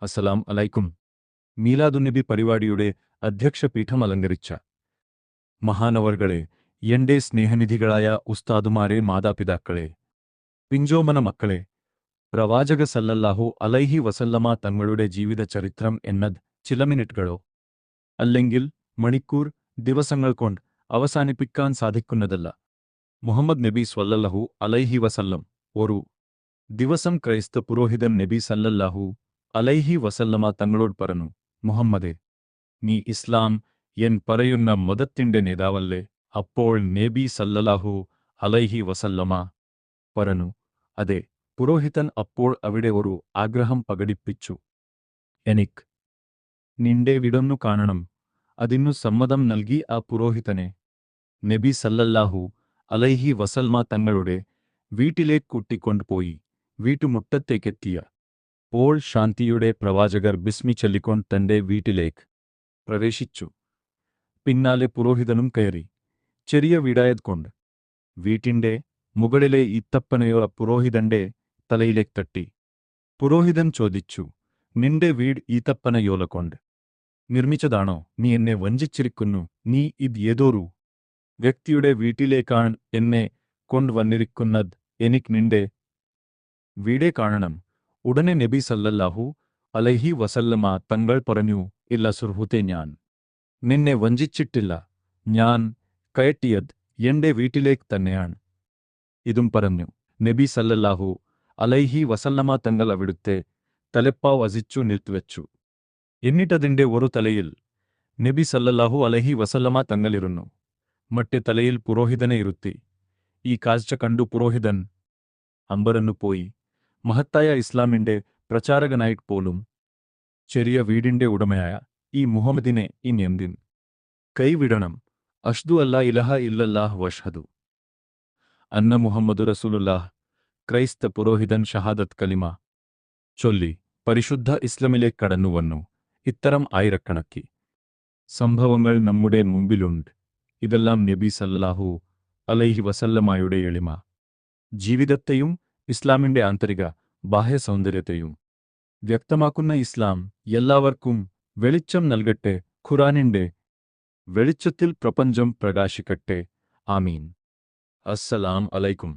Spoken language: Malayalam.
അസ്സലാം അലൈക്കും. മീലാദുന്നബി പരിപാടിയുടെ അധ്യക്ഷപീഠം അലങ്കരിച്ച മഹാനവർകളെ, എന്റെ സ്നേഹനിധികളായ ഉസ്താദുമാരെ, മാതാപിതാക്കളെ, പിഞ്ചോമന മക്കളെ, പ്രവാചക സല്ലല്ലാഹു അലൈഹി വസല്ലമ തങ്ങളുടെ ജീവിത ചരിത്രം എന്നത് ചില മിനിറ്റുകളോ അല്ലെങ്കിൽ മണിക്കൂർ, ദിവസങ്ങൾ കൊണ്ട് അവസാനിപ്പിക്കാൻ സാധിക്കുന്നതല്ല. മുഹമ്മദ് നബി സ്വല്ലല്ലാഹു അലൈഹി വസല്ലം ഒരു ദിവസം ക്രൈസ്ത പുരോഹിതൻ നബി സല്ലല്ലാഹു അലൈഹി വസല്ലമ തങ്ങളോട് പറഞ്ഞു, മുഹമ്മദേ, നീ ഇസ്ലാം എൻ പറയുന്ന മതത്തിന്റെ നേതാവല്ലേ? അപ്പോൾ നബി സല്ലല്ലാഹു അലൈഹി വസല്ലമ പറഞ്ഞു, അതെ. പുരോഹിതൻ അപ്പോൾ അവിടെ ഒരു ആഗ്രഹം പ്രകടിപ്പിച്ചു, എനിക്ക് നിന്റെ വിടൊന്നു കാണണം. അതിനു സമ്മതം നൽകി ആ പുരോഹിതനെ നബി സല്ലല്ലാഹു അലൈഹി വസല്ലമ തങ്ങളുടെ വീട്ടിലേക്ക് കൂട്ടിക്കൊണ്ടുപോയി. വീട്ടുമുറ്റത്തേക്കെത്തിയ പോൾ ശാന്തിയുടെ പ്രവാചകർ ബിസ്മി ചൊല്ലിക്കൊണ്ട് തന്റെ വീട്ടിലേക്ക് പ്രവേശിച്ചു. പിന്നാലെ പുരോഹിതനും കയറി. ചെറിയ വീടായതുകൊണ്ട് വീട്ടിന്റെ മുകളിലെ ഈത്തപ്പനയോ പുരോഹിതന്റെ തലയിലേക്ക് തട്ടി. പുരോഹിതൻ ചോദിച്ചു, നിന്റെ വീട് ഈത്തപ്പനയോല കൊണ്ട് നിർമ്മിച്ചതാണോ? നീ എന്നെ വഞ്ചിച്ചിരിക്കുന്നു. നീ ഇത് ഏതൊരു വ്യക്തിയുടെ വീട്ടിലേക്കാണ് എന്നെ കൊണ്ടുവന്നിരിക്കുന്നത്. എനിക്ക് നിന്റെ വീടേ കാണണം. ഉടനെ നബി സല്ലല്ലാഹു അലൈഹി വസല്ലമ തങ്ങൾ പറഞ്ഞു, ഇല്ല സുഹൃത്തേ, ഞാൻ നിന്നെ വഞ്ചിച്ചിട്ടില്ല. ഞാൻ കയറ്റിയത് എന്റെ വീട്ടിലേക്ക് തന്നെയാണ്. ഇതും പറഞ്ഞു നബി സല്ലല്ലാഹു അലൈഹി വസല്ലമ തങ്ങൾ അവിടുത്തെ തലപ്പാവ് വസിച്ചു നിർത്തിവെച്ചു. എന്നിട്ടതിൻ്റെ ഒരു തലയിൽ നബി സല്ലല്ലാഹു അലൈഹി വസല്ലമ തങ്ങളിരുന്നു. മറ്റേ തലയിൽ പുരോഹിതനെ ഇരുത്തി. ഈ കാഴ്ച കണ്ടു പുരോഹിതൻ അമ്പരന്നു പോയി. മഹത്തായ ഇസ്ലാമിന്റെ പ്രചാരകനായിട്ട് പോലും ചെറിയ വീടിന്റെ ഉടമയായ ഈ മുഹമ്മദിനെ ഇനി എന്തിൻ കൈവിടണം? അഷ്ദു അല്ലാ ഇലഹ ഇല്ലല്ലാഹ് വഷ്ഹദു അന്ന മുഹമ്മദു റസൂലുള്ളാഹ്. ക്രൈസ്ത പുരോഹിതൻ ഷഹാദത്ത് കലിമ ചൊല്ലി പരിശുദ്ധ ഇസ്ലാമിലേക്ക് കടന്നുവന്നു. ഇത്തരം ആയിരക്കണക്കി സംഭവങ്ങൾ നമ്മുടെ മുമ്പിലുണ്ട്. ഇതെല്ലാം നബി സല്ലല്ലാഹു അലൈഹി വസല്ലമയുടെ എളിമ ജീവിതത്തെയും ഇസ്ലാമിന്റെ ആന്തരിക ബാഹ്യ സൗന്ദര്യത്തെയും വ്യക്തമാക്കുന്ന ഇസ്ലാം എല്ലാവർക്കും വെളിച്ചം നൽകട്ടെ. ഖുർആനിന്റെ വെളിച്ചത്തിൽ പ്രപഞ്ചം പ്രകാശിക്കട്ടെ. ആമീൻ. അസ്സലാം അലൈക്കും.